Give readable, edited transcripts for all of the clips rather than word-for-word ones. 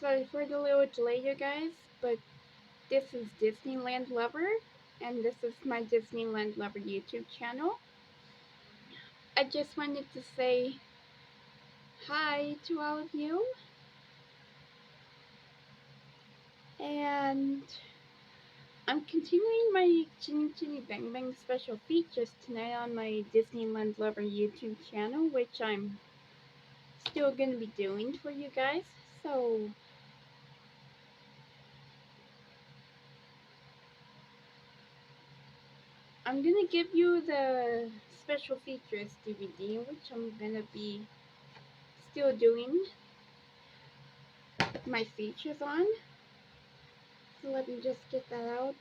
Sorry for the little delay, you guys, but this is Disneyland Lover, and this is my Disneyland Lover YouTube channel. I just wanted to say hi to all of you, and I'm continuing my Chitty Chitty Bang Bang special features tonight on my Disneyland Lover YouTube channel, which I'm still going to be doing for you guys. So I'm going to give you the special features DVD, which I'm going to be still doing my features on. So let me just get that out.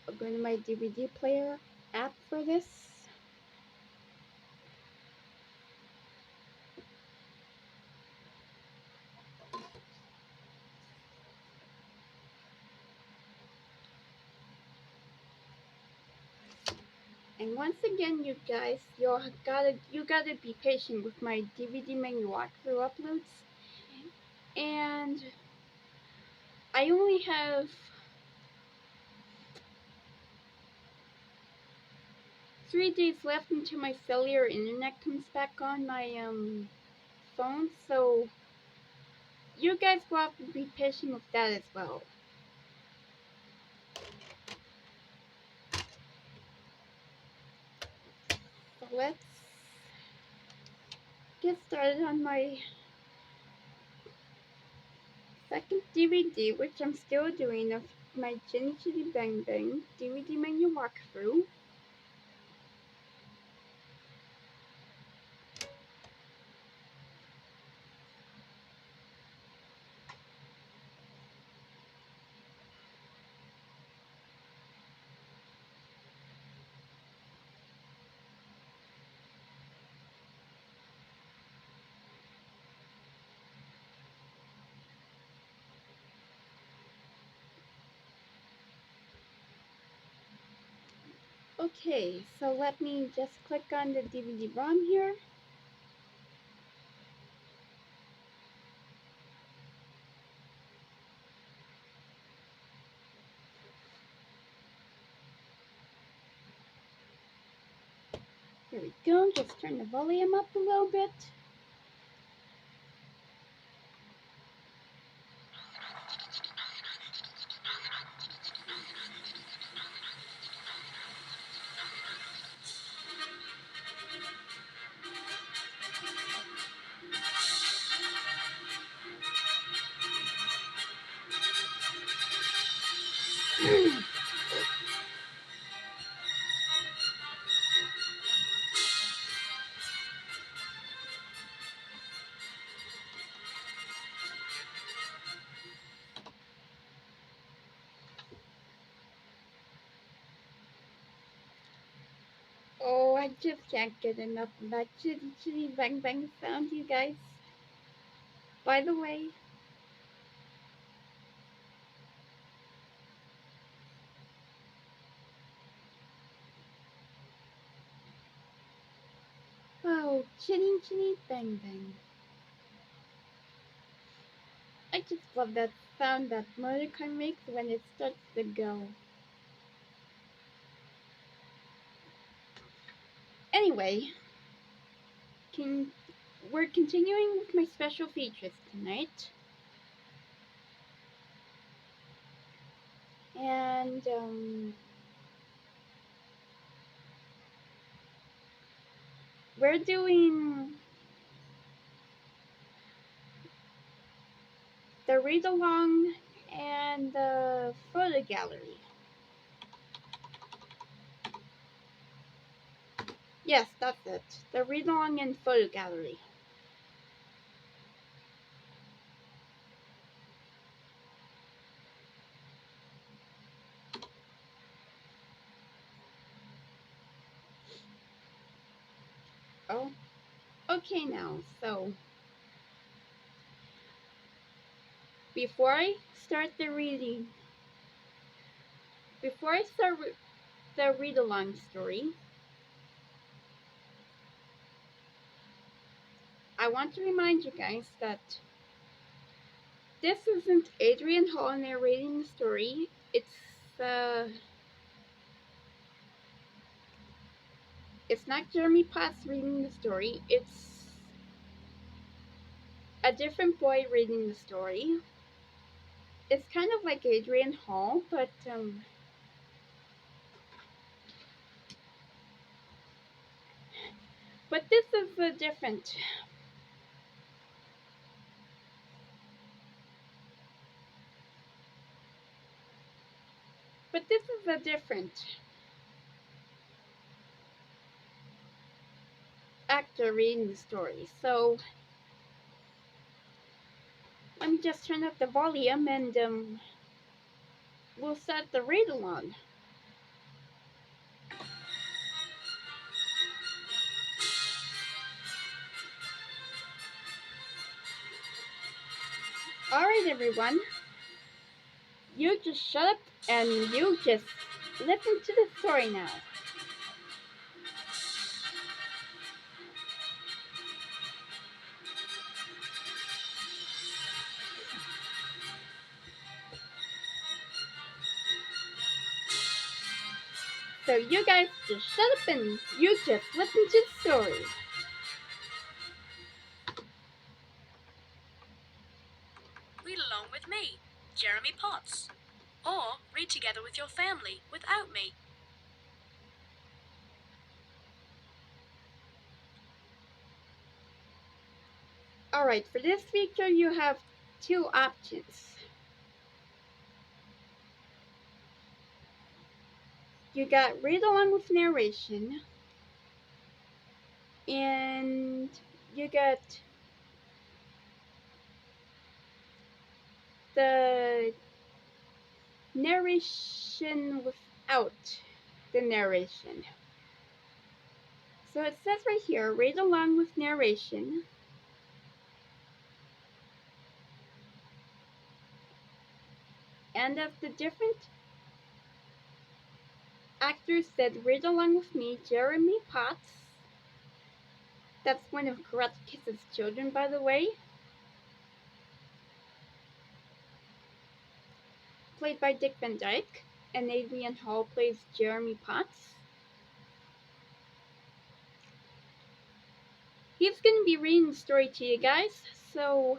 I'm going to my DVD player app for this. And once again, you guys, you gotta be patient with my DVD menu walkthrough uploads. And I only have 3 days left until my cellular internet comes back on my phone, so you guys will have to be patient with that as well. So let's get started on my second DVD, which I'm still doing, of my Chitty Chitty Bang Bang DVD menu walkthrough. Okay, so let me just click on the DVD ROM here. Here we go, just turn the volume up a little bit. Oh, I just can't get enough of that Chitty Chitty Bang Bang sound, you guys. By the way, oh, Chitty Chitty Bang Bang. I just love that sound that Mordecai makes when it starts to go. Anyway, we're continuing with my special features tonight. And, we're doing the read-along and the photo gallery. Yes, that's it. The read-along and photo gallery. Oh, okay now. So, before I start the reading, before I start the read-along story, I want to remind you guys that this isn't Adrian Hall narrating the story. It's not Jeremy Potts reading the story. It's a different boy reading the story. It's kind of like Adrian Hall, but this is a different. But this is a different actor reading the story. So let me just turn up the volume and we'll start the read along. Alright, everyone. You just shut up and you just listen to the story now. So you guys just shut up and you just listen to the story. Read along with me, Jeremy Potts. Or read together with your family without me. Alright, for this feature you have two options. You got read along with narration, and you got the narration without the narration. So it says right here, read along with narration. And of the different actors that read along with me, Jeremy Potts, that's one of Karate Kid's children, by the way, played by Dick Van Dyke, and Adrian Hall plays Jeremy Potts. He's going to be reading the story to you guys, so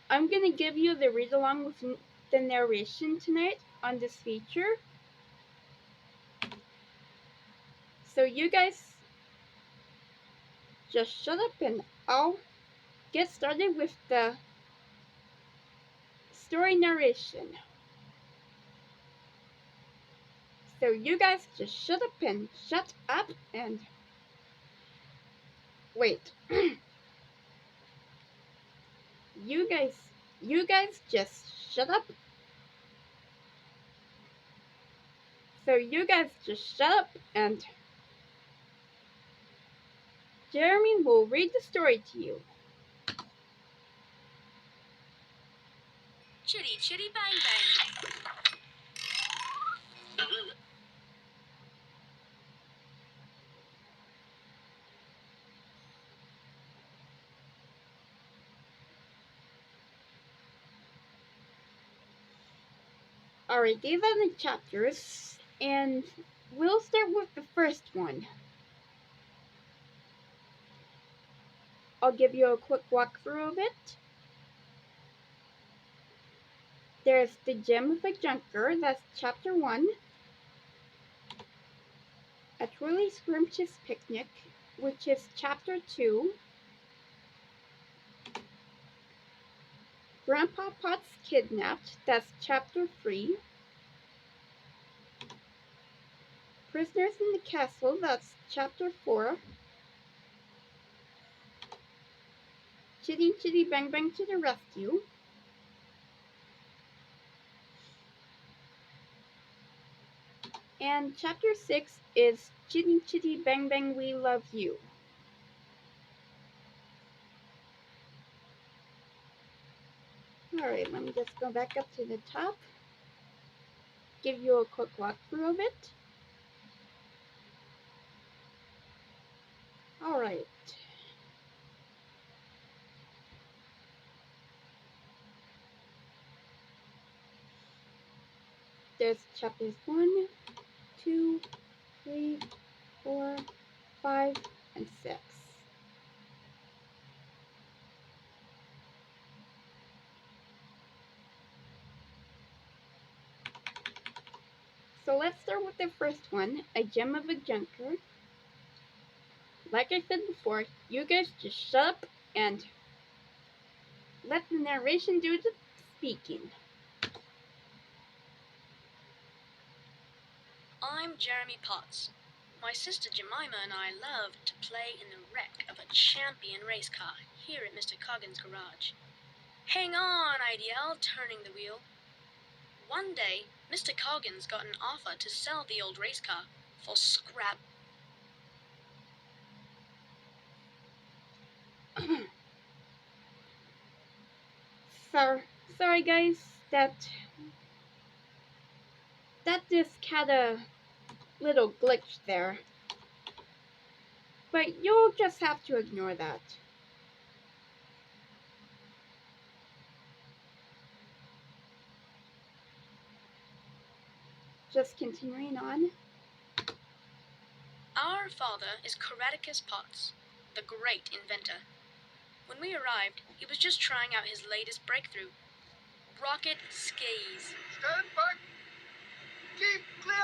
I'm going to give you the read along with the narration tonight on this feature. So you guys just shut up and I'll get started with the story narration. So you guys just shut up and wait. you guys just shut up. So you guys just shut up and Jeremy will read the story to you. Chitty Chitty Bang Bang. Alright, these are the chapters, and we'll start with the first one. I'll give you a quick walkthrough of it. There's the Gem of the Junker, that's chapter 1. A Truly Scrumptious Picnic, which is chapter 2. Grandpa Potts Kidnapped, that's chapter 3. Prisoners in the Castle, that's chapter 4. Chitty Chitty Bang Bang to the Rescue. And chapter 6 is Chitty Chitty Bang Bang We Love You. Alright, let me just go back up to the top. Give you a quick walkthrough of it. Alright. There's chapters 1, 2, 3, 4, 5, and 6. So let's start with the first one, A Gem of a Junker. Like I said before, you guys just shut up and let the narration do the speaking. I'm Jeremy Potts. My sister Jemima and I love to play in the wreck of a champion race car here at Mr. Coggin's garage. Hang on, I'd yell, turning the wheel. One day, Mr. Coggins got an offer to sell the old race car for scrap. Sorry guys, that just had a little glitch there. But you'll just have to ignore that. Just continuing on. Our father is Coradicus Potts, the great inventor. When we arrived, he was just trying out his latest breakthrough, rocket skis. Stand back! Keep clear!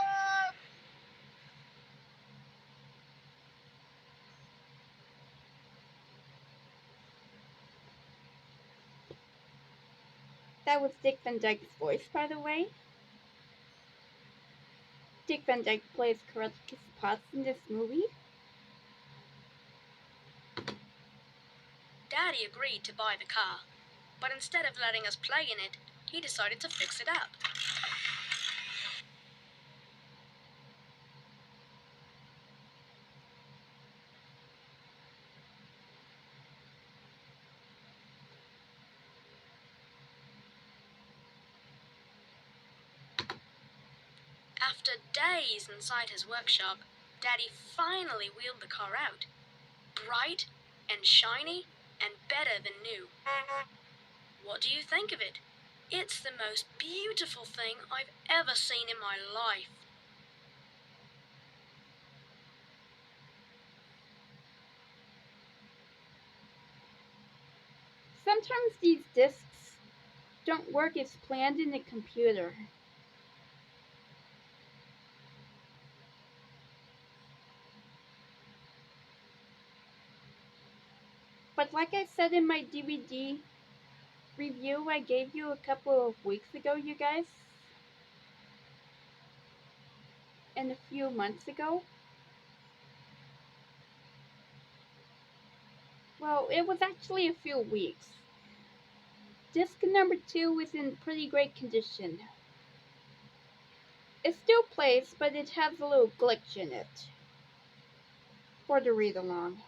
That was Dick Van Dyke's voice, by the way. Dick Van Dyke plays Coradicus Potts in this movie. Daddy agreed to buy the car, but instead of letting us play in it, he decided to fix it up. After days inside his workshop, Daddy finally wheeled the car out. Bright and shiny and better than new. What do you think of it? It's the most beautiful thing I've ever seen in my life. Sometimes these discs don't work as planned in the computer. But like I said in my DVD review I gave you a couple of weeks ago, you guys, and a few months ago, well, it was actually a few weeks. Disc number 2 is in pretty great condition. It still plays, but it has a little glitch in it for the read-along.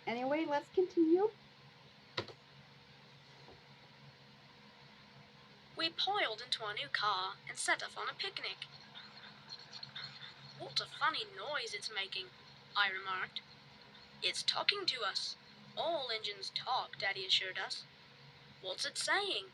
Anyway, let's continue. We piled into our new car and set off on a picnic. What a funny noise it's making, I remarked. It's talking to us. All engines talk, Daddy assured us. What's it saying?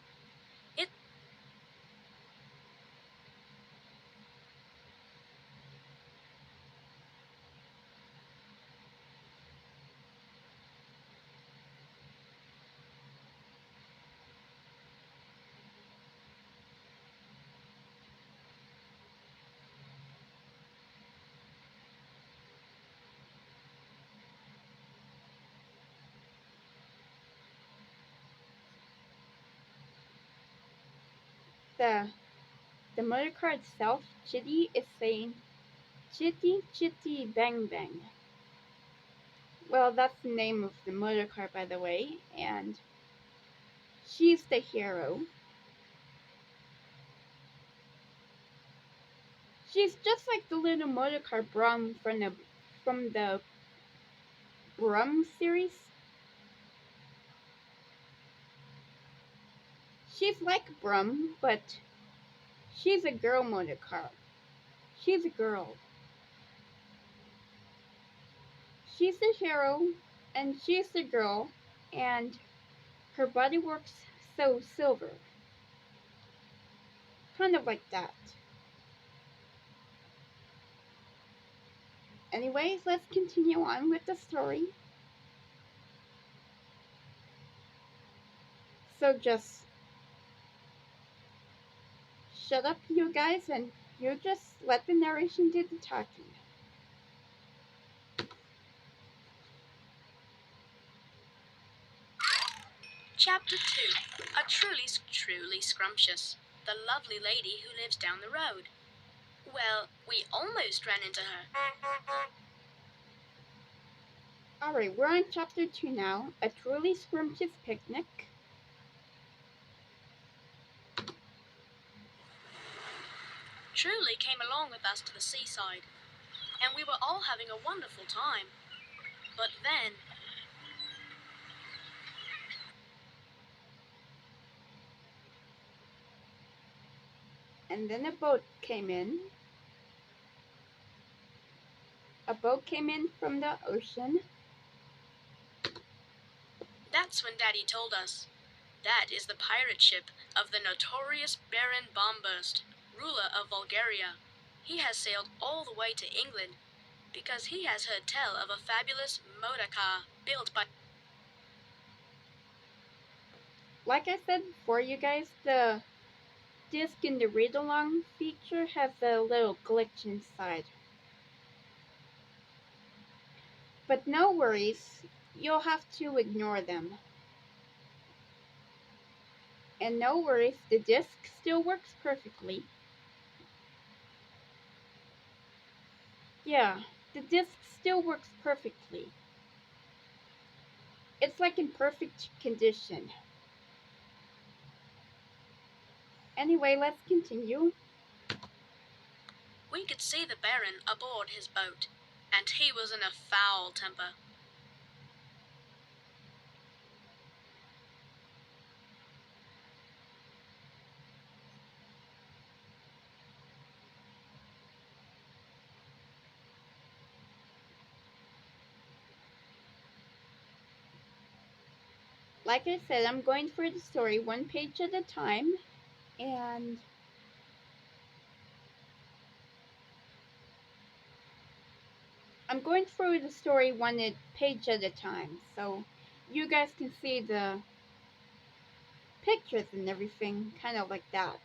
The motor car itself, Chitty, is saying, Chitty Chitty Bang Bang. Well, that's the name of the motor car, by the way, and she's the hero. She's just like the little motorcar Brum from the Brum series. She's like Brum, but she's a girl motorcar. She's a girl. She's the hero, and she's the girl, and her body works so silver. Kind of like that. Anyways, let's continue on with the story. So just shut up, you guys, and you just let the narration do the talking. Chapter 2. A truly scrumptious. The lovely lady who lives down the road. Well, we almost ran into her. Alright, we're on chapter 2 now. A truly scrumptious picnic. Truly came along with us to the seaside, and we were all having a wonderful time. But then... And then a boat came in. A boat came in from the ocean. That's when Daddy told us. That is the pirate ship of the notorious Baron Bombast, ruler of Bulgaria. He has sailed all the way to England because he has heard tell of a fabulous motor car built by... Like I said before, you guys, the disc in the read-along feature has a little glitch inside. But no worries, you'll have to ignore them. And no worries, the disc still works perfectly. Yeah, the disc still works perfectly. It's like in perfect condition. Anyway, let's continue. We could see the Baron aboard his boat, and he was in a foul temper. Like I said, I'm going through the story one page at a time, and I'm going through the story one page at a time, so you guys can see the pictures and everything, kind of like that.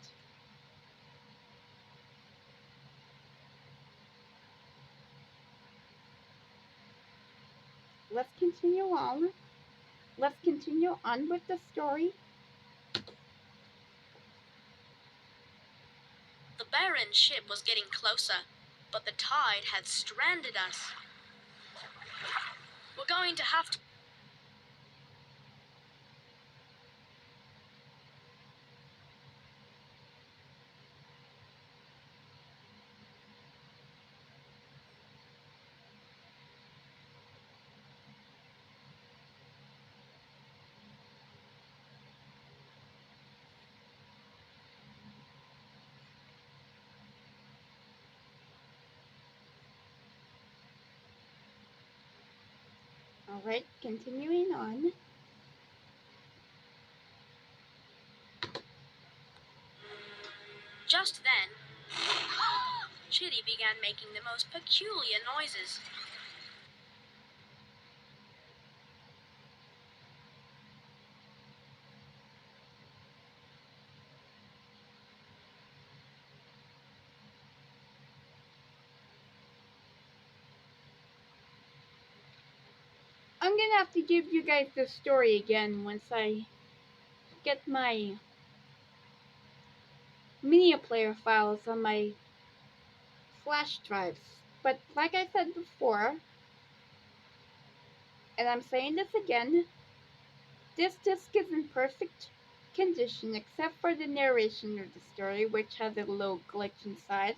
Let's continue on. Let's continue on with the story. The Baron's ship was getting closer, but the tide had stranded us. We're going to have to... Alright, continuing on. Just then, Chitty began making the most peculiar noises. I'm gonna have to give you guys the story again once I get my media player files on my flash drives. But like I said before, and I'm saying this again, this disc is in perfect condition except for the narration of the story, which has a little glitch inside.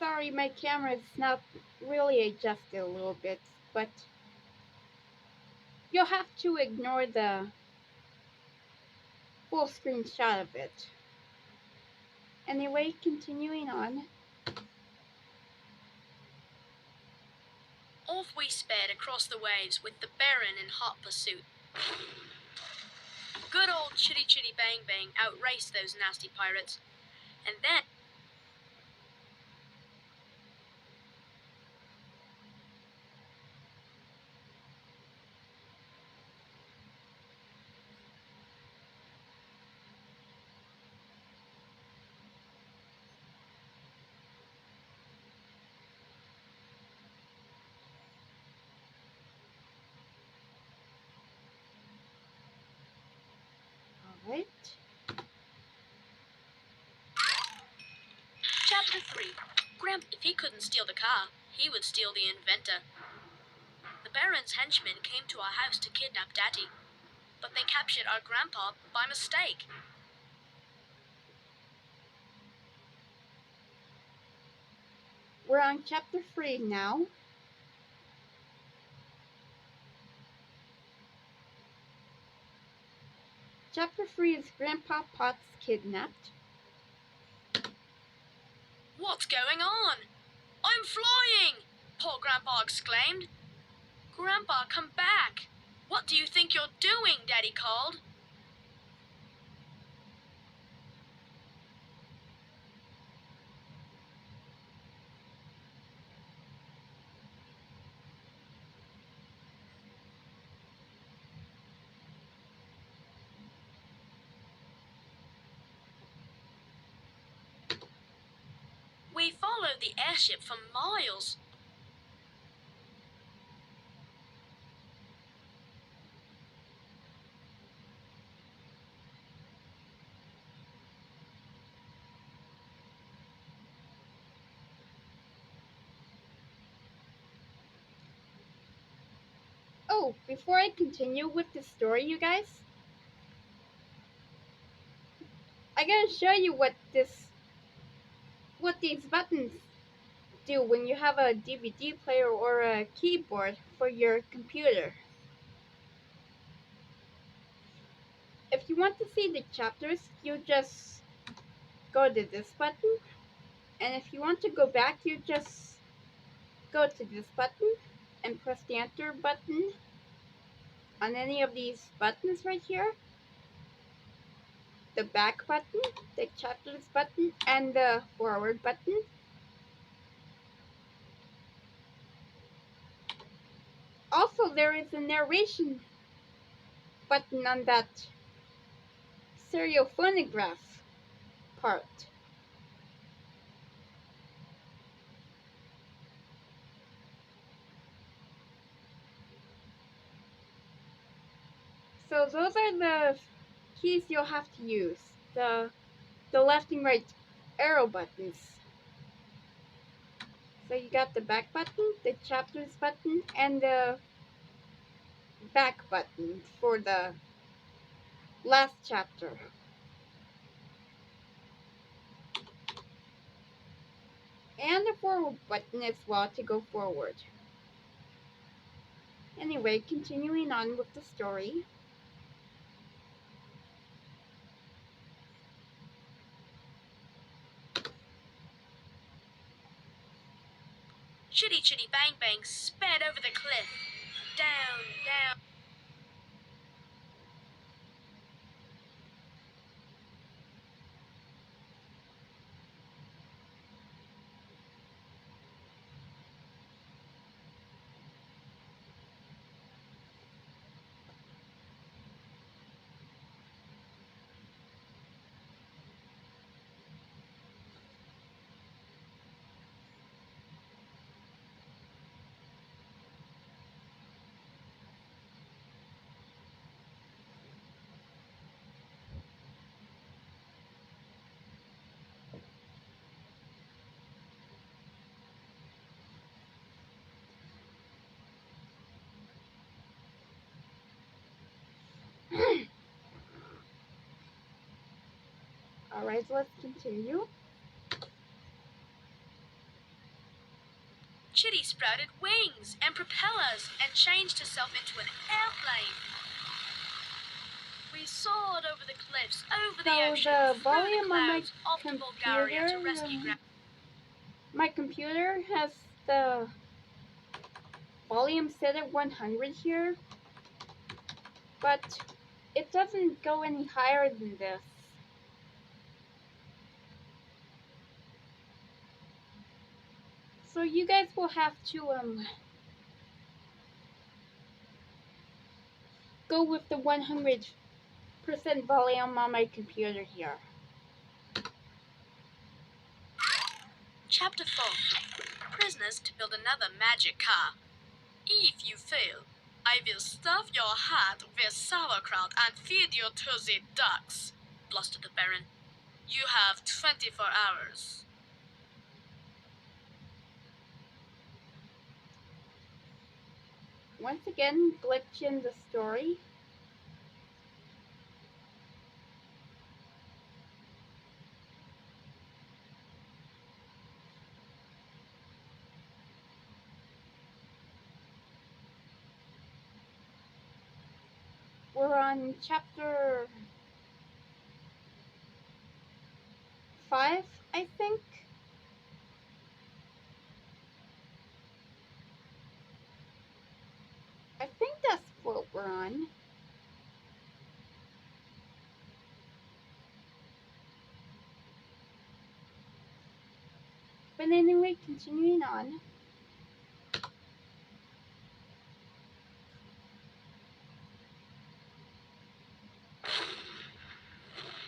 sorry, my camera is not really adjusted a little bit, but you'll have to ignore the full screen shot of it. Anyway, continuing on. Off we sped across the waves with the Baron in hot pursuit. Good old Chitty Chitty Bang Bang outraced those nasty pirates, and then Alright. Chapter 3. Gramp, if he couldn't steal the car, he would steal the inventor. The Baron's henchmen came to our house to kidnap Daddy, but they captured our grandpa by mistake. We're on chapter 3 now. Chapter 3 is Grandpa Potts kidnapped. What's going on? I'm flying! Poor Grandpa exclaimed. Grandpa, come back! What do you think you're doing? Daddy called. We followed the airship for miles. Oh, before I continue with the story, you guys, I gotta show you what these buttons do when you have a DVD player or a keyboard for your computer. If you want to see the chapters, you just go to this button, and if you want to go back, you just go to this button and press the enter button on any of these buttons right here. The back button, the chapters button, and the forward button. Also, there is a narration button on that stereophonograph part. So those are the keys you'll have to use. The left and right arrow buttons. So you got the back button, the chapters button, and the back button for the last chapter. And the forward button as well to go forward. Anyway, continuing on with the story. Chitty Chitty Bang Bang sped over the cliff. Down, down. Alright, let's continue. Chitty sprouted wings and propellers and changed herself into an airplane. We soared over the cliffs, over the ocean, the through volume the on my clouds, off to Bulgaria to rescue my computer has the volume set at 100 here, but it doesn't go any higher than this. So you guys will have to go with the 100% volume on my computer here. Chapter 4. Prisoners to build another magic car. If you fail, I will stuff your heart with sauerkraut and feed you to the ducks, blustered the Baron. You have 24 hours. Once again, glitch in the story. We're on chapter 5, I think. I think that's what we're on. But anyway, continuing on.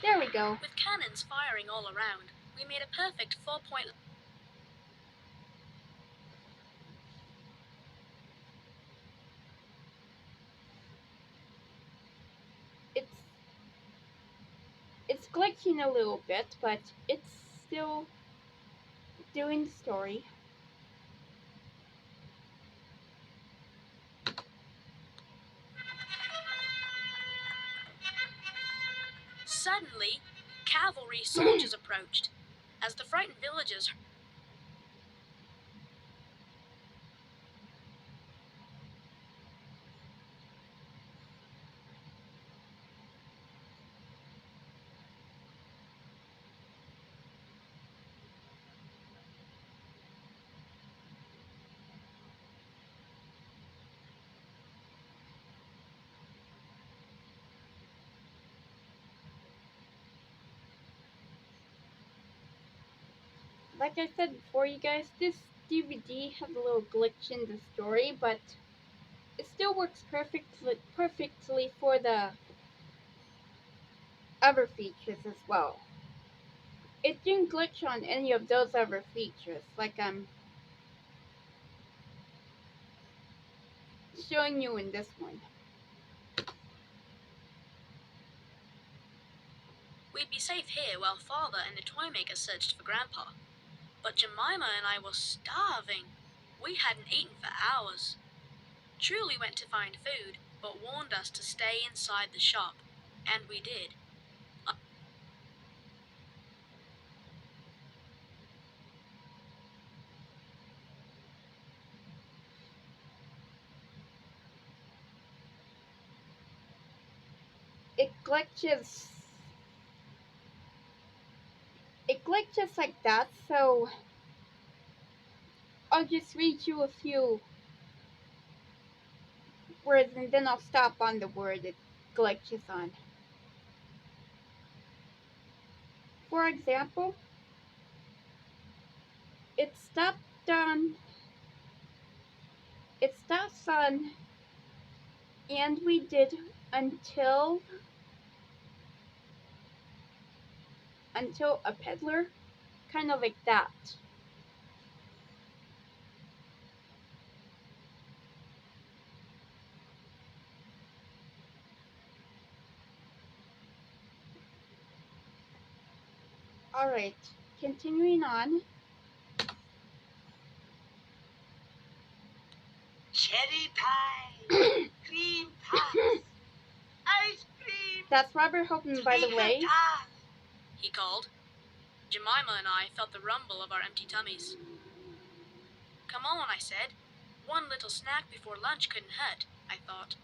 There we go. With cannons firing all around, we made a perfect 4-point. It's glitching a little bit, but it's still doing the story. Suddenly, cavalry soldiers approached. As the frightened villagers Like I said before, you guys, this DVD has a little glitch in the story, but it still works perfectly for the other features as well. It didn't glitch on any of those other features, like I'm showing you in this one. We'd be safe here while Father and the toymaker searched for Grandpa. But Jemima and I were starving. We hadn't eaten for hours. Truly went to find food, but warned us to stay inside the shop. And we did. It glitches like that, so I'll just read you a few words and then I'll stop on the word it glitches on. For example, it stops on and we did until a peddler, kind of like that. Alright, continuing on. Cherry pie, cream tarts, ice cream. That's Robbert Petrie, by the way. He called. Jemima and I felt the rumble of our empty tummies. Come on, I said. One little snack before lunch couldn't hurt, I thought.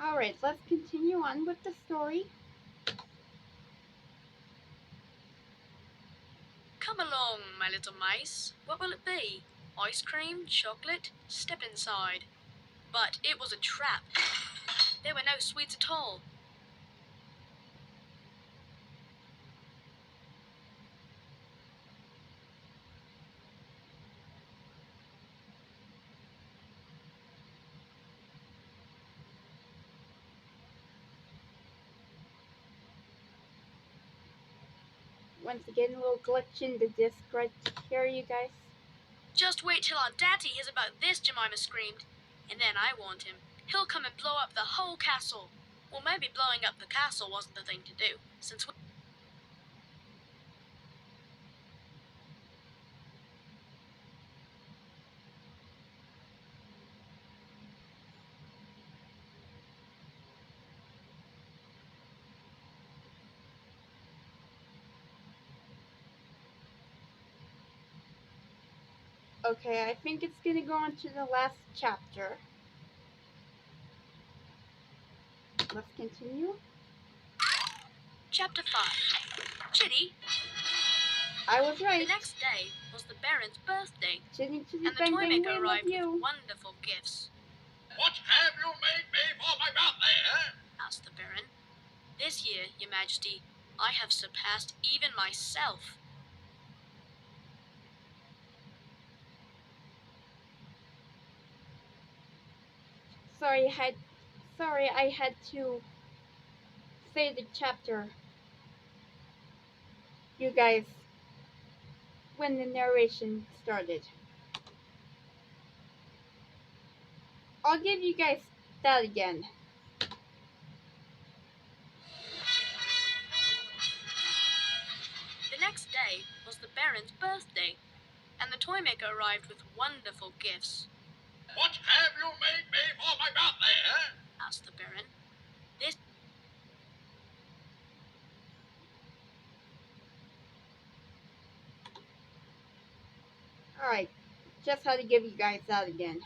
Alright, let's continue on with the story. Come along, my little mice. What will it be? Ice cream? Chocolate? Step inside. But it was a trap. There were no sweets at all. Once again, a little glitch in the disc right here, you guys. Just wait till our daddy hears about this, Jemima screamed. And then I warned him. He'll come and blow up the whole castle. Well, maybe blowing up the castle wasn't the thing to do, since we... Okay, I think it's gonna go on to the last chapter. Let's continue. Chapter 5. Chitty. I was right. The next day was the Baron's birthday, Chitty Chitty and the Bang toy Bang, maker we love arrived you. with wonderful gifts. What have you made me for my birthday, eh? Asked the Baron. This year, Your Majesty, I have surpassed even myself. Sorry, I had to say the chapter, you guys, when the narration started. I'll give you guys that again. The next day was the Baron's birthday, and the toy maker arrived with wonderful gifts. What have you made me for my birthday, eh? Asked the Baron. This... Alright, just had to give you guys that again.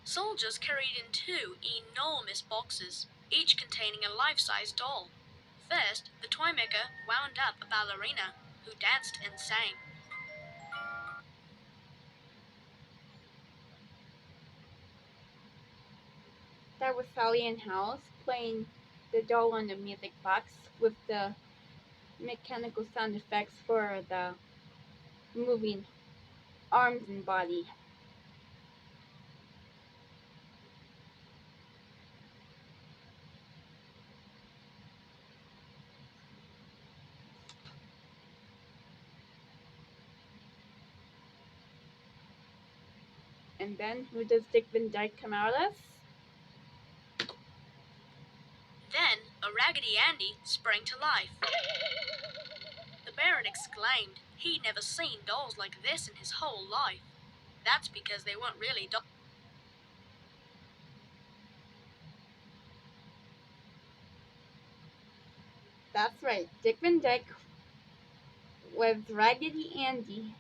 Soldiers carried in 2 enormous boxes, each containing a life-size doll. First, the toy maker wound up a ballerina, who danced and sang. That was Sally Ann House playing the doll on the music box with the mechanical sound effects for the moving arms and body. And then, who does Dick Van Dyke come out as? Then, a Raggedy Andy sprang to life. The Baron exclaimed he'd never seen dolls like this in his whole life. That's because they weren't really dolls. That's right, Dick Van Dyke was Raggedy Andy.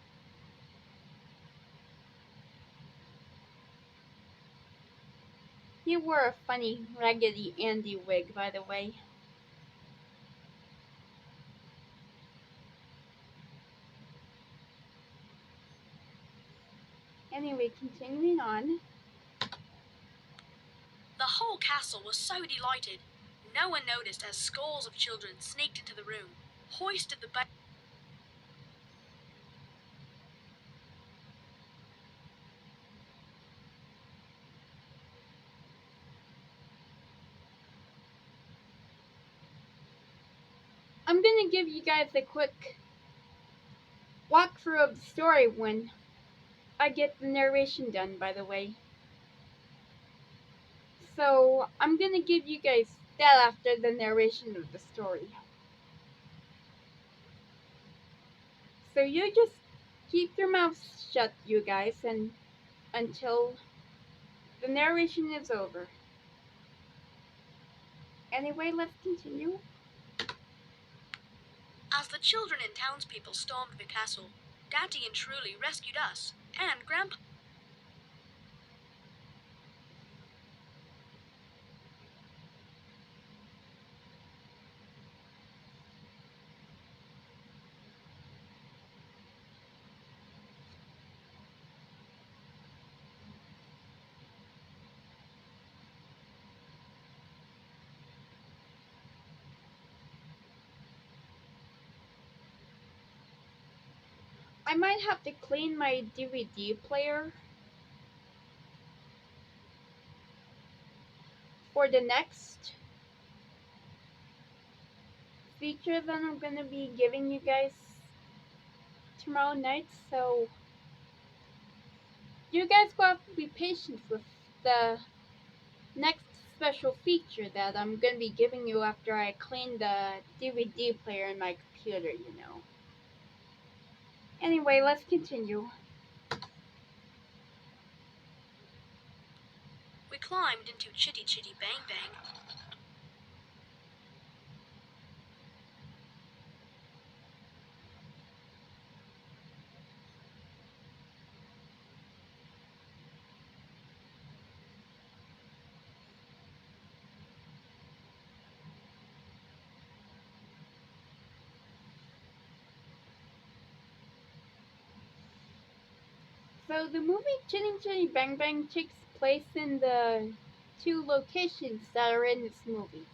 He wore a funny Raggedy Andy wig, by the way. Anyway, continuing on. The whole castle was so delighted. No one noticed as scores of children sneaked into the room, hoisted the I'm gonna give you guys a quick walkthrough of the story when I get the narration done, by the way. So I'm gonna give you guys that after the narration of the story. So you just keep your mouths shut, you guys, and until the narration is over. Anyway, let's continue. As the children and townspeople stormed the castle, Daddy and Truly rescued us, and Grandpa. I might have to clean my DVD player for the next feature that I'm gonna be giving you guys tomorrow night, so you guys will have to be patient with the next special feature that I'm gonna be giving you after I clean the DVD player in my computer, you know. Anyway, let's continue. We climbed into Chitty Chitty Bang Bang. So the movie Chitty Chitty Bang Bang takes place in the two locations that are in this movie.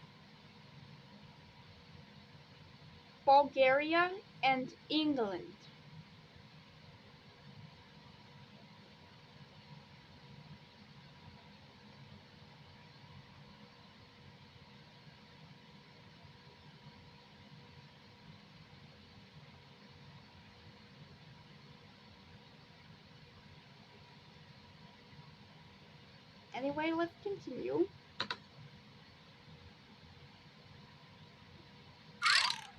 Bulgaria and England. Anyway, let's continue.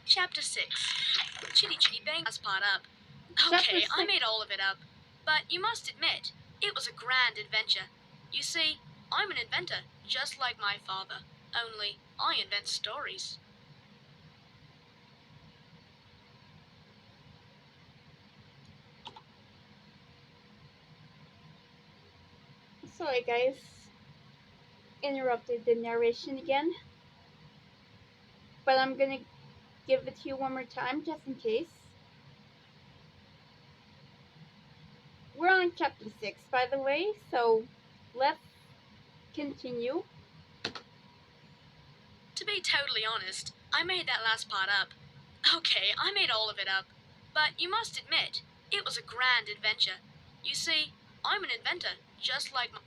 Chapter 6. Chitty Chitty Bang Bang's part up. Chapter Okay, I 6. made all of it up. But you must admit, it was a grand adventure. You see, I'm an inventor, just like my father. Only, I invent stories. Sorry guys, interrupted the narration again. But I'm gonna give it to you one more time just in case. We're on chapter 6 by the way, so let's continue. To be totally honest, I made that last part up. Okay, I made all of it up. But you must admit, it was a grand adventure. You see, I'm an inventor, just like my...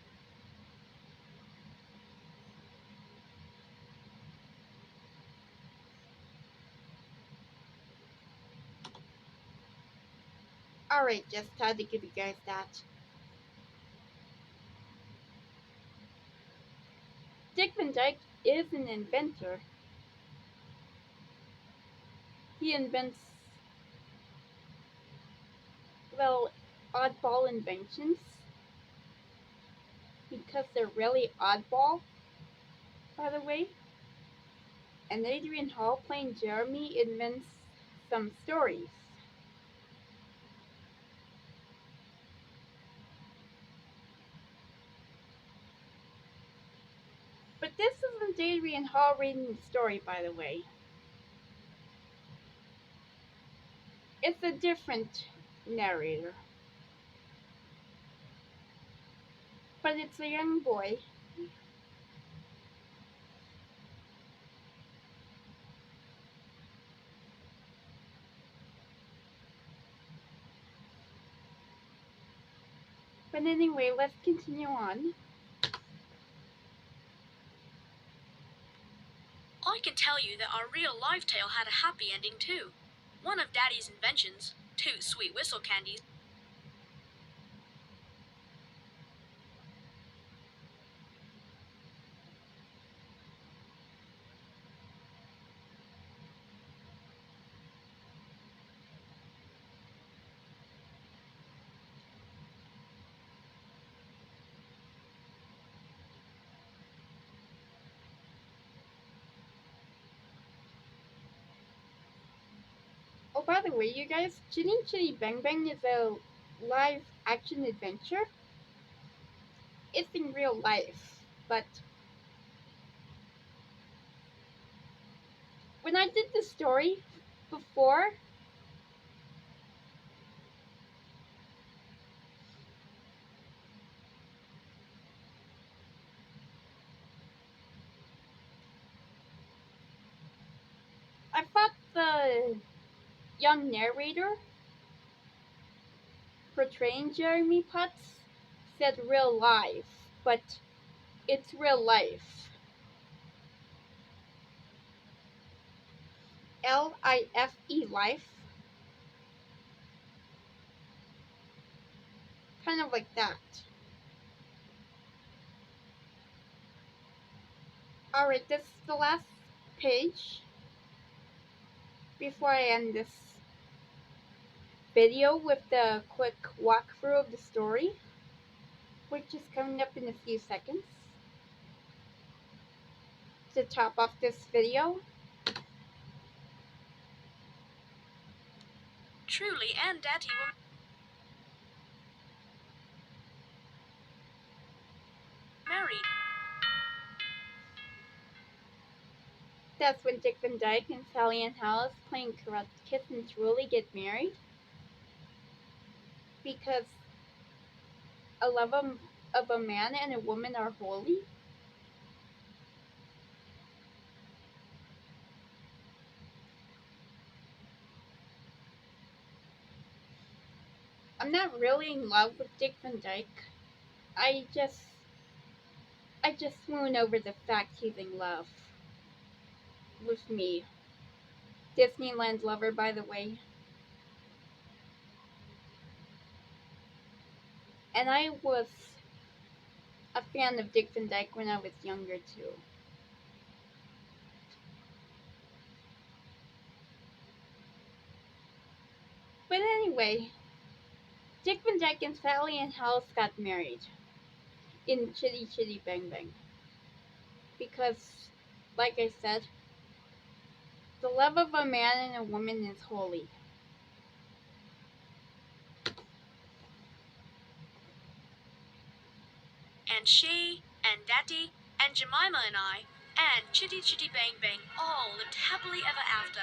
Alright, just had to give you guys that. Dick Van Dyke is an inventor. He invents, well, oddball inventions. Because they're really oddball, by the way. And Adrian Hall playing Jeremy invents some stories. But this isn't Adrian Hall reading the story, by the way. It's a different narrator. but it's a young boy. But anyway, let's continue on. I can tell you that our real-life tale had a happy ending too. One of Daddy's inventions, 2 sweet whistle candies, Oh, by the way, you guys, Chitty Chitty Bang Bang is a live action adventure. It's in real life, but when I did the story before, I thought the young narrator portraying Jeremy Potts said real life, but it's real life. Life, life. Kind of like that. Alright, this is the last page before I end this video with the quick walkthrough of the story, which is coming up in a few seconds. To top off this video, truly, and Daddy were married. that's when Dick Van Dyke and Sally Ann Howes playing Karate Kiss and Truly get married. Because a love of a man and a woman are holy. I'm not really in love with Dick Van Dyke. I just swoon over the fact he's in love with me. Disneyland lover, by the way. And I was a fan of Dick Van Dyke when I was younger too. But anyway, Dick Van Dyke and Sally Ann Howes got married in Chitty Chitty Bang Bang. Because, like I said, the love of a man and a woman is holy. And she, and Daddy, and Jemima and I, and Chitty Chitty Bang Bang all lived happily ever after.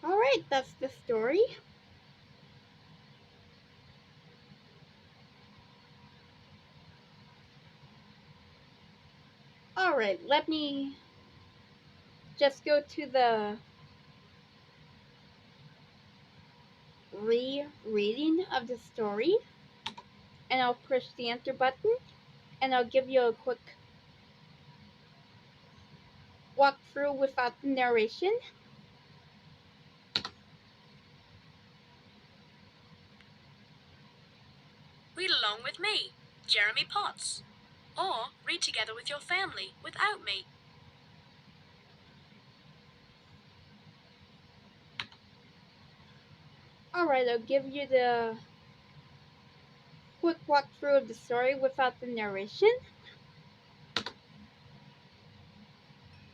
Alright, that's the story. Alright, let me just go to the rereading of the story, and I'll push the enter button, and I'll give you a quick walkthrough without the narration. Read along with me, Jeremy Potts. Or read together with your family without me. Alright, I'll give you the quick walkthrough of the story without the narration.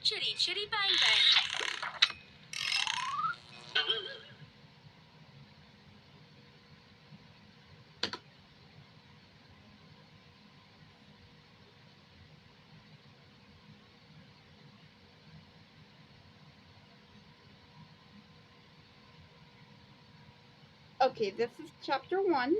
Chitty Chitty Bang Bang. Okay, this is chapter 1.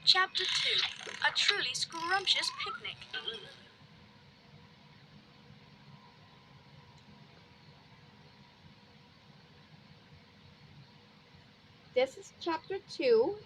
Chapter 2. A truly scrumptious picnic. This is chapter 2.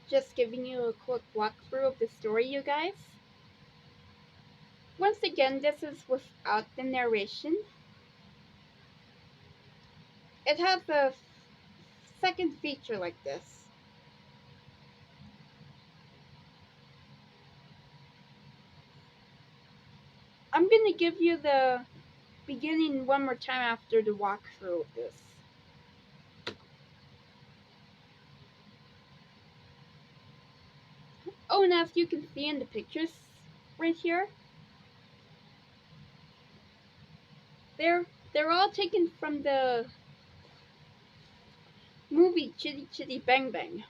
Just giving you a quick walkthrough of the story, you guys. Once again, this is without the narration. It has a second feature like this. I'm gonna give you the beginning one more time after the walkthrough of this. Oh, and as you can see in the pictures right here, they're all taken from the movie Chitty Chitty Bang Bang.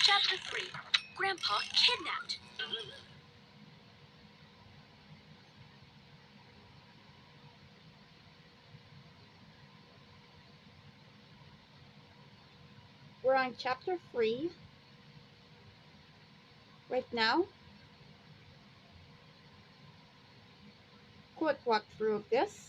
Chapter 3. Grandpa kidnapped. We're on chapter 3 right now. Quick walkthrough of this.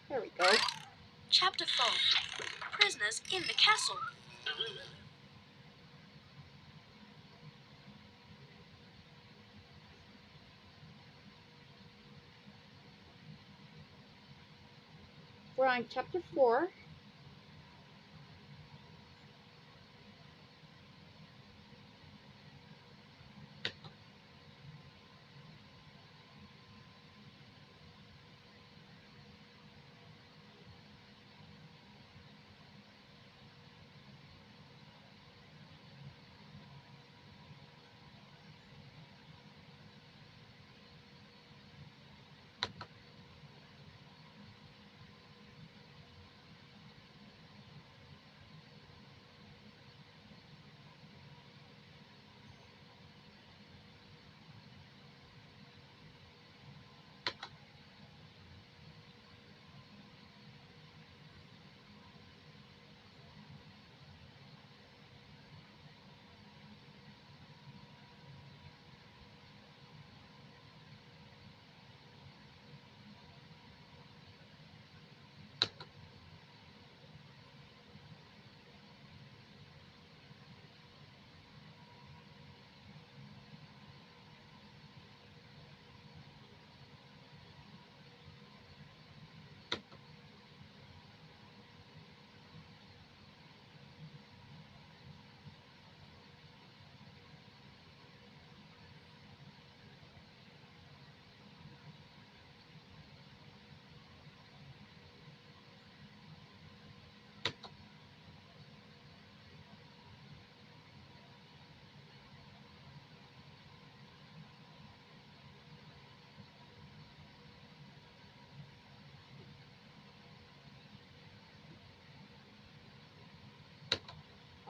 There we go. Chapter 4. Prisoners in the castle. We're on chapter 4.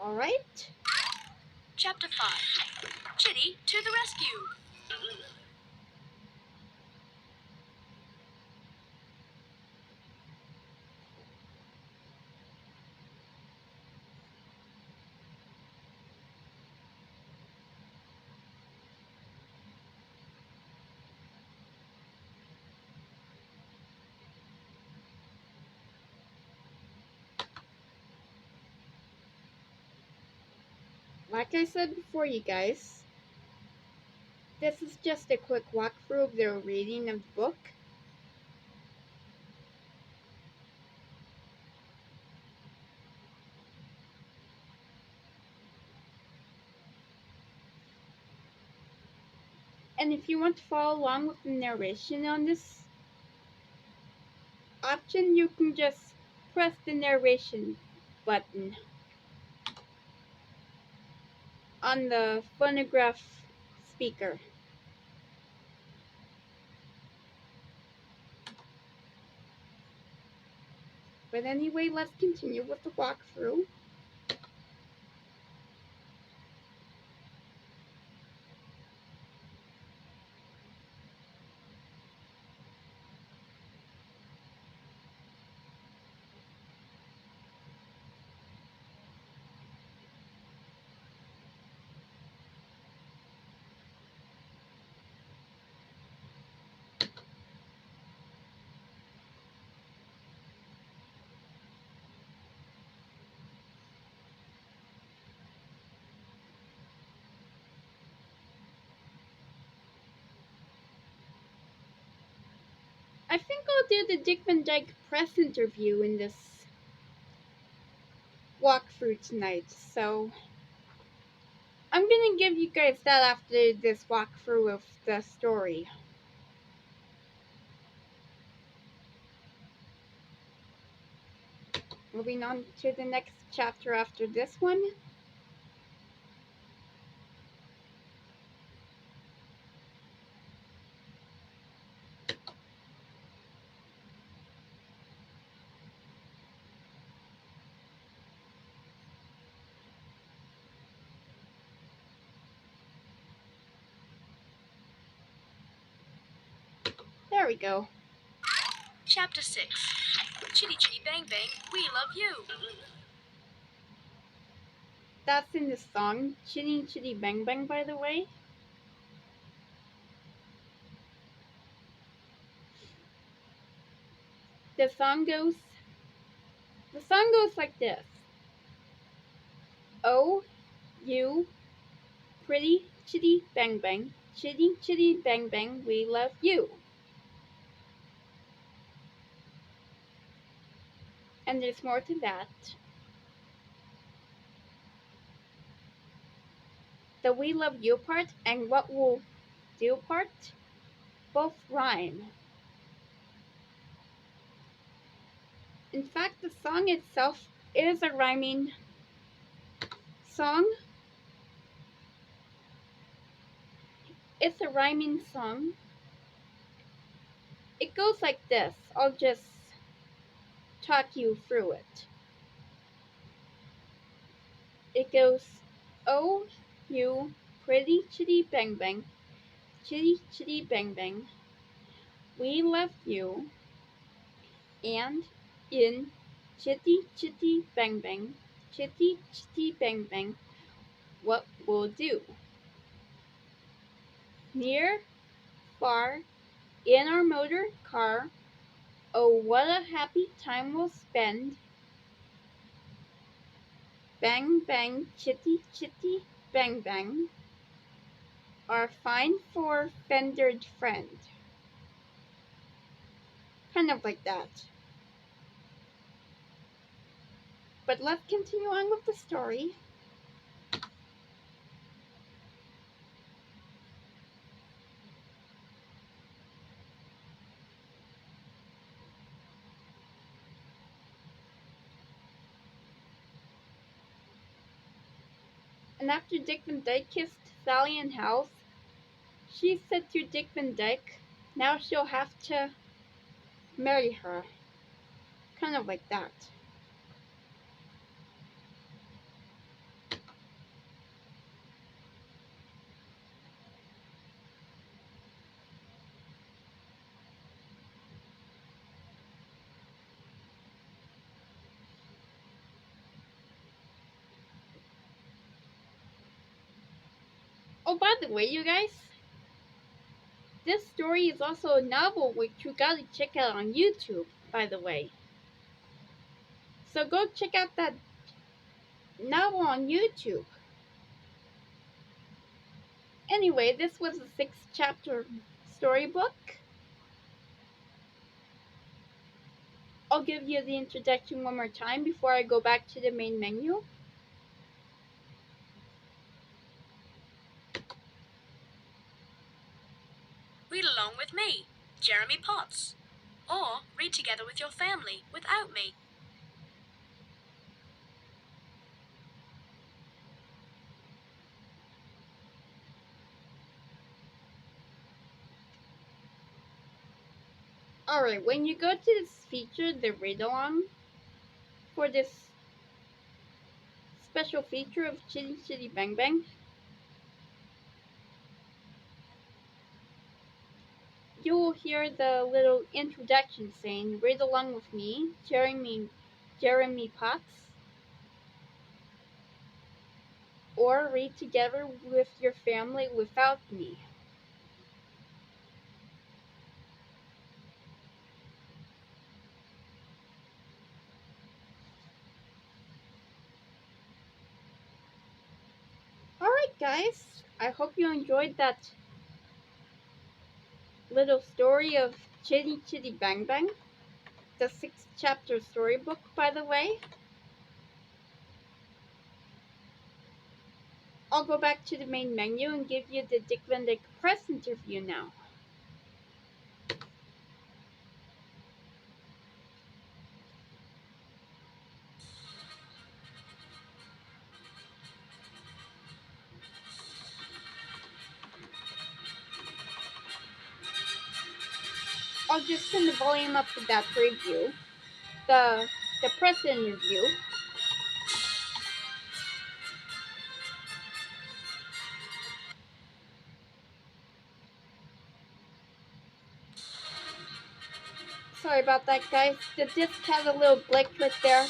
Alright. Chapter 5. Chitty to the rescue. Like I said before, you guys, this is just a quick walkthrough of the reading of the book. And if you want to follow along with the narration on this option, you can just press the narration button on the phonograph speaker. But anyway, let's continue with the walkthrough. I think I'll do the Dick Van Dyke press interview in this walkthrough tonight, so I'm gonna give you guys that after this walkthrough of the story. Moving on to the next chapter after this one. There we go. Chapter 6. Chitty Chitty Bang Bang, we love you. That's in the song Chitty Chitty Bang Bang, by the way. The song goes like this. Oh, you pretty chitty bang bang, chitty chitty bang bang, we love you. And there's more to that. The we love you part and what we'll do part both rhyme. In fact, the song itself is a rhyming song. It's a rhyming song. It goes like this. I'll just talk you through it. It goes, oh, you pretty chitty bang bang, chitty chitty bang bang, we love you. And in chitty chitty bang bang, chitty chitty bang bang, what we'll do. Near, far, in our motor car, oh what a happy time we'll spend. Bang bang chitty chitty bang bang, our fine four-fendered friend. Kind of like that. But let's continue on with the story. And after Dick Van Dyke kissed Sally in house, she said to Dick Van Dyke, now she'll have to marry her. Kind of like that. Oh, by the way, you guys, this story is also a novel which you gotta check out on YouTube, by the way. So go check out that novel on YouTube. Anyway, this was a 6-chapter storybook. I'll give you the introduction one more time before I go back to the main menu. Read along with me, Jeremy Potts. Or read together with your family without me. Alright, when you go to this feature, the read along, for this special feature of Chitty Chitty Bang Bang, you will hear the little introduction saying, read along with me, Jeremy Potts, or read together with your family without me. Alright guys, I hope you enjoyed that little story of Chitty Chitty Bang Bang, the 6-chapter storybook, by the way. I'll go back to the main menu and give you the Dick Van Dyke Press interview now. I'll just turn the volume up for that preview, the press interview. Sorry about that, guys. The disc has a little glitch right there.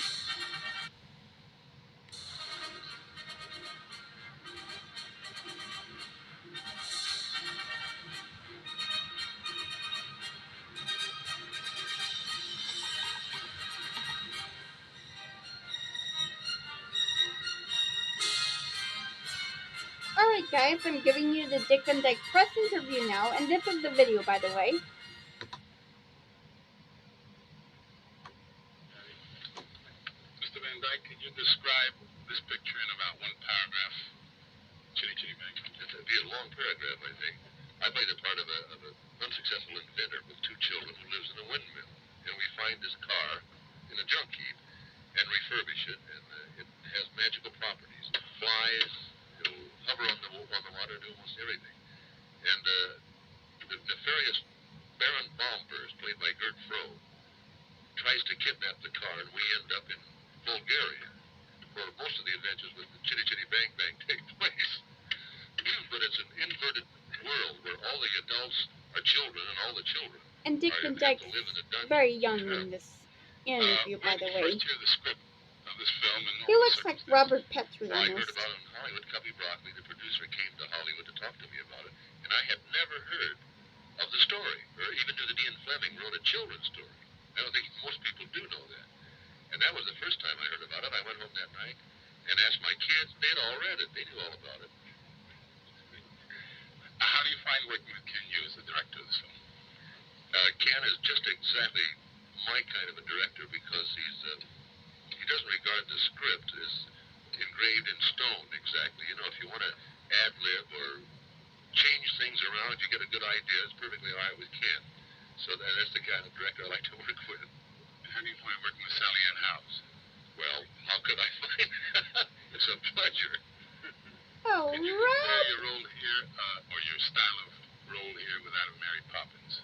Alright guys, I'm giving you the Dick Van Dyke Press interview now, and this is the video, by the way. Mr. Van Dyke, could you describe this picture in about one paragraph? Chitty Chitty Bang. It'd be a long paragraph, I think. I played the part of an unsuccessful inventor with 2 children who lives in a windmill. And we find this car in a junk heap and refurbish it, and it has magical properties. It flies, it'll hover on the water, do almost everything. And the nefarious Baron Bombers, played by Gert Froh, tries to kidnap the car, and we end up in Bulgaria, where most of the adventures with the Chitty Chitty Bang Bang take place. But it's an inverted world where all the adults are children and all the children And Dick Van Dyke's very young in this interview, by the way. First hear the script of this film and He looks like Robbert Petrie I heard almost. about it in Hollywood. Cubby Broccoli, the producer, came to Hollywood to talk to me about it, and I had never heard of the story, or even knew that Ian Fleming wrote a children's story. I don't think most people do know that. And that was the first time I heard about it. I went home that night and asked my kids. They'd all read it. They knew all about it. How do you find working with Ken Hughes, the director of this film? Ken is just exactly my kind of a director because he doesn't regard the script as engraved in stone exactly. You know, if you want to ad-lib or change things around, you get a good idea. It's perfectly all right with Ken. So that's the kind of director I like to work with. How do you find working with Sally Ann House? Well, how could I find It's a pleasure. Oh, Could you Rob! compare your role here, or your style of role here with that of Mary Poppins?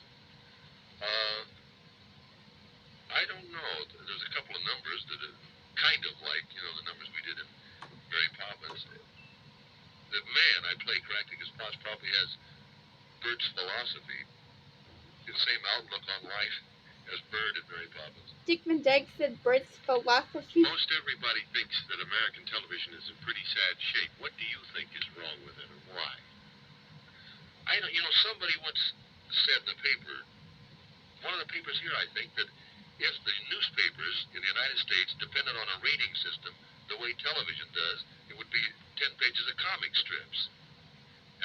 I don't know. There's a couple of numbers that are kind of like, the numbers we did in Mary Poppins. The man I play, Caractacus Potts, probably has Bert's philosophy, the same outlook on life as Bert in Mary Poppins. Dick Van Dyke said Bert's philosophy. Most everybody thinks that American television is in pretty sad shape. What do you think is wrong with it, and why? I don't, somebody once said in the paper, one of the papers here, I think, that if the newspapers in the United States depended on a rating system the way television does, it would be 10 pages of comic strips.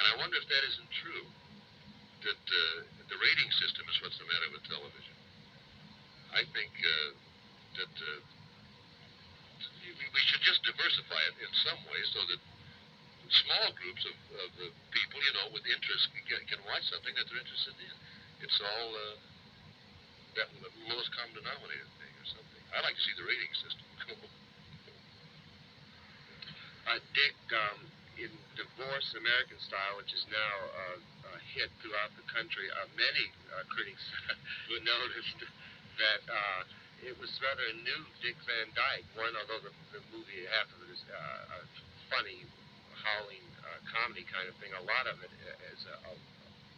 And I wonder if that isn't true, that the rating system is what's the matter with television. I think that we should just diversify it in some way so that small groups of people, with interest can watch something that they're interested in. It's all that lowest common denominator thing or something. I like to see the rating system go. Dick, in Divorce American Style, which is now a hit throughout the country, many critics noticed that it was rather a new Dick Van Dyke. One, although the movie, half of it is a funny, howling comedy kind of thing, a lot of it is a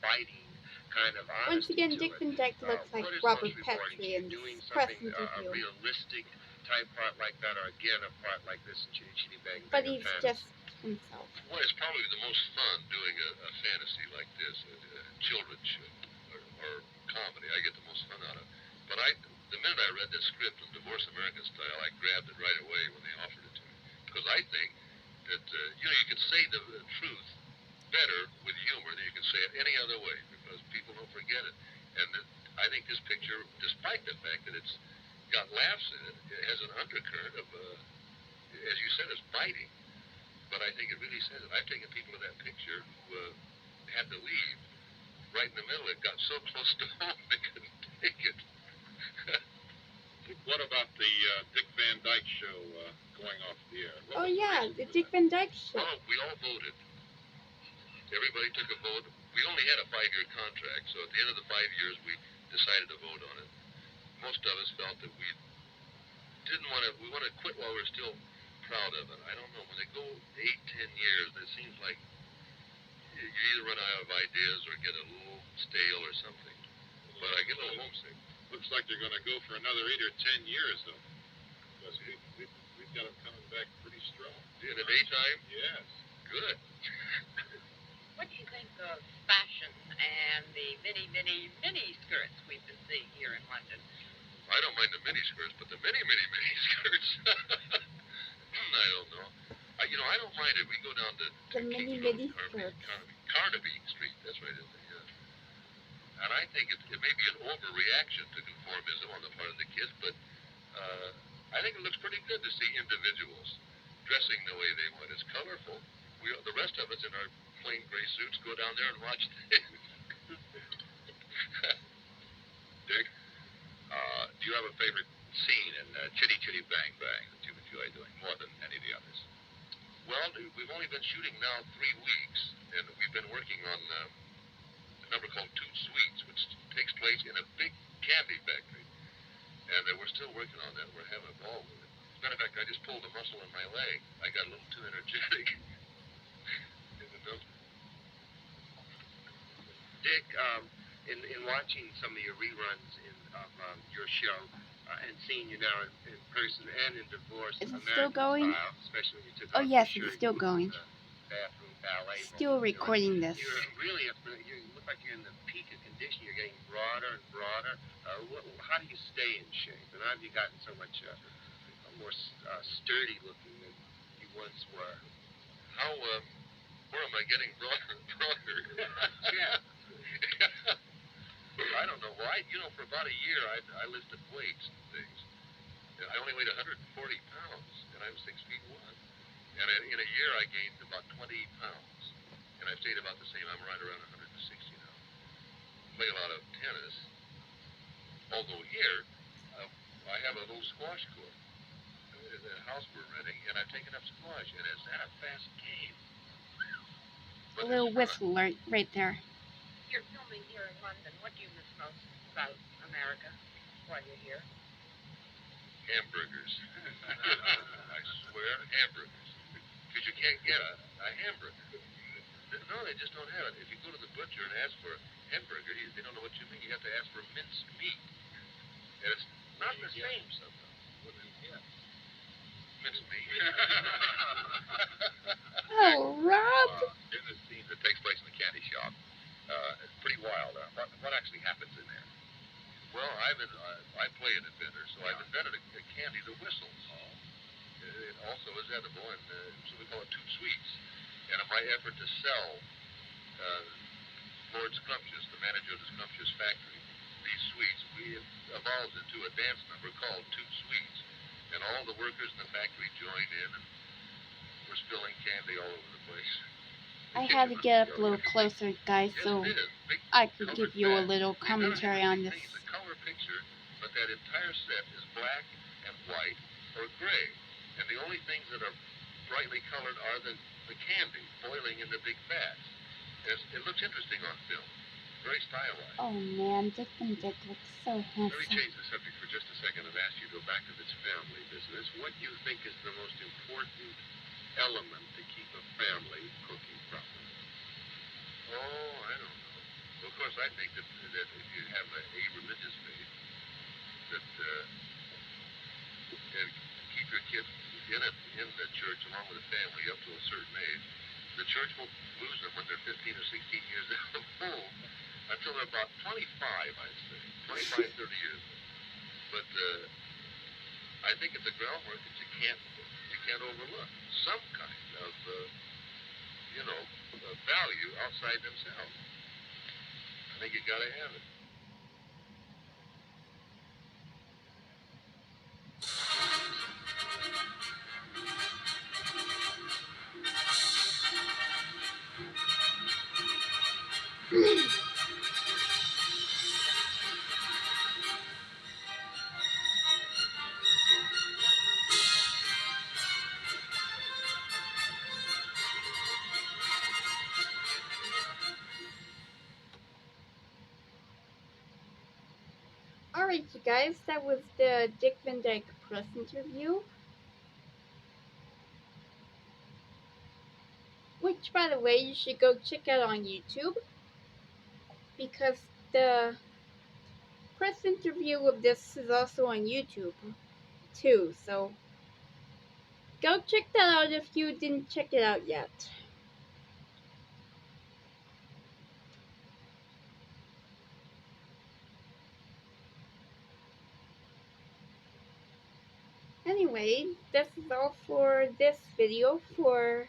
biting kind of honesty. Once again, to Dick it. Van Dyke looks like What is Robbert most rewarding to Petrie you, in doing this press something, a interview. realistic type part like that, or again a part like this in Chitty Chitty Bang Bang? But he's just himself. Well, it's probably the most fun doing a fantasy like this, a children's show or comedy. I get the most fun out of it. But the minute I read this script of Divorce American Style, I grabbed it right away when they offered it to me. Because I think that, you can say the truth better with humor than you can say it any other way, because people don't forget it. And I think this picture, despite the fact that it's got laughs in it, it has an undercurrent of, as you said, it's biting. But I think it really says it. I've taken people to that picture who had to leave right in the middle. It got so close to home they couldn't take it. What about the Dick Van Dyke show going off the air? Oh yeah, the Dick Van Dyke show. Oh, we all voted. Everybody took a vote. We only had a 5-year contract, so at the end of the 5 years, we decided to vote on it. Most of us felt that we didn't want to. We want to quit while we're still proud of it. I don't know. When they go 8, 10 years, it seems like you either run out of ideas or get a little stale or something. But I get a little homesick. Looks like they're going to go for another 8 or 10 years, though. Because we've got them coming back pretty strong. In the daytime? Yes. Good. What do you think of fashion and the mini skirts we've been seeing here in London? I don't mind the mini skirts, but the mini skirts. I don't know. I don't mind it. We go down to The mini skirts. Carnaby Street. That's right. And I think it may be an overreaction to conformism on the part of the kids, but I think it looks pretty good to see individuals dressing the way they want. It's colorful. The rest of us in our plain gray suits go down there and watch things. Dick, do you have a favorite scene in Chitty Chitty Bang Bang that you enjoy doing more than any of the others? Well, we've only been shooting now 3 weeks, and we've been working on a number called Toot Sweets, which takes place in a big candy factory. And we're still working on that. We're having a ball with it. As a matter of fact, I just pulled a muscle in my leg. I got a little too energetic. Dick, in watching some of your reruns of your show and seeing you now in person and in Divorce Is it American still going? Style, especially when you took Oh off yes, your it's shirt, still going. bathroom ballet. Still recording this. You look like you're in the peak of condition. You're getting broader and broader. How do you stay in shape? And how have you gotten so much more sturdy looking than you once were? Where am I getting broader and broader? Yeah. I don't know. Well, for about a year, I lifted weights and things. And I only weighed 140 pounds, and I was 6'1". And in a year, I gained about 20 pounds. And I've stayed about the same. I'm right around 160 now. Play a lot of tennis. Although here, I have a little squash court. The house we're renting, and I've taken up squash, and it's not a fast game. A little whistle right there. You're filming here in London. What do you miss most about America while you're here? Hamburgers. I swear, hamburgers. Because you can't get a hamburger. No, they just don't have it. If you go to the butcher and ask for a hamburger, they don't know what you mean. You have to ask for minced meat. And it's not the same sometimes. What do you get? Minced meat. Oh, Rob! In the scene that takes place in the candy shop, edible, and so we call it Two Sweets. And in my effort to sell Lord Scrumptious, the manager of the Scrumptious factory, these sweets, we evolved into a dance number called Two Sweets. And all the workers in the factory joined in, and we're spilling candy all over the place. I had to get up a little closer, guys, so I could give you a little commentary on this. It's a color picture, but that entire set is black and white or gray. And the only things that are brightly colored are the candy boiling in the big vats. It looks interesting on film. Very stylized. Oh man, Dick Van Dyke looks so Let me handsome. change the subject for just a second and ask you to go back to this family business. What do you think is the most important element to keep a family cooking properly? Oh, I don't know. Well, of course, I think that if you have a religious faith, that and keep your kids in the church along with the family up to a certain age, the church will lose them when they're 15 or 16 years old until they're about 25, I'd say. 25, 30 years old. But I think it's a groundwork that you can't overlook. Some kind of, value outside themselves. I think you gotta have it. Alright, you guys, that was the Dick Van Dyke press interview. Which, by the way, you should go check out on YouTube. Because the press interview of this is also on YouTube, too. So, go check that out if you didn't check it out yet. Anyway, this is all for this video for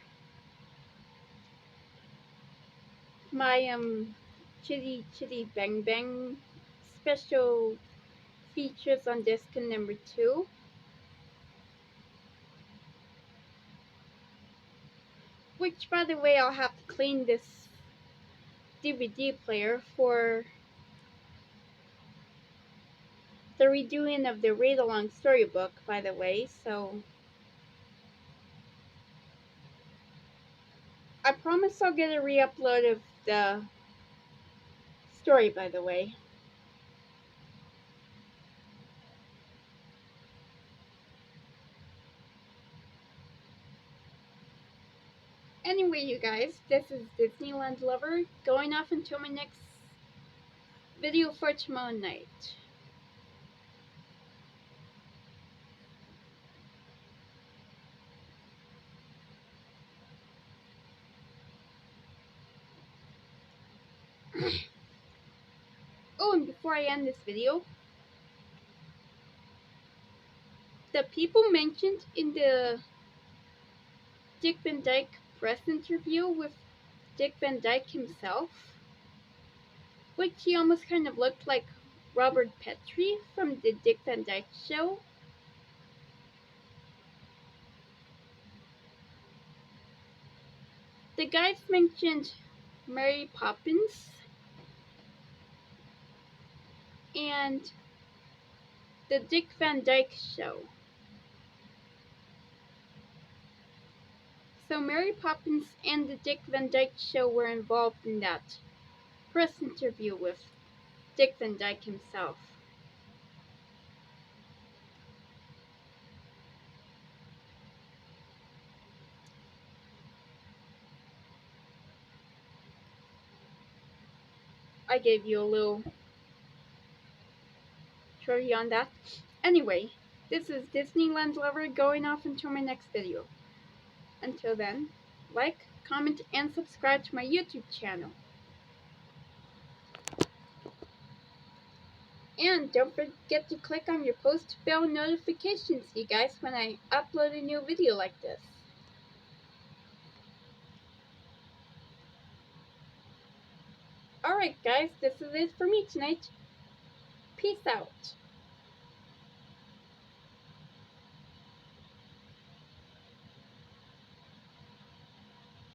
my Chitty Chitty Bang Bang special features on disc number 2. Which, by the way, I'll have to clean this DVD player for the redoing of the read-along storybook, by the way, so I promise I'll get a re-upload of the story, by the way. Anyway, you guys, this is Disneyland Lover going off until my next video for tomorrow night. Oh, and before I end this video, the people mentioned in the Dick Van Dyke press interview with Dick Van Dyke himself, which he almost kind of looked like Robbert Petrie from the Dick Van Dyke Show. The guys mentioned Mary Poppins and the Dick Van Dyke Show. So Mary Poppins and the Dick Van Dyke Show were involved in that press interview with Dick Van Dyke himself. I gave you a little trivia on that. Anyway, this is Disneyland Lover going off until my next video. Until then, like, comment, and subscribe to my YouTube channel. And don't forget to click on your post bell notifications, you guys, when I upload a new video like this. Alright guys, this is it for me tonight. Peace out.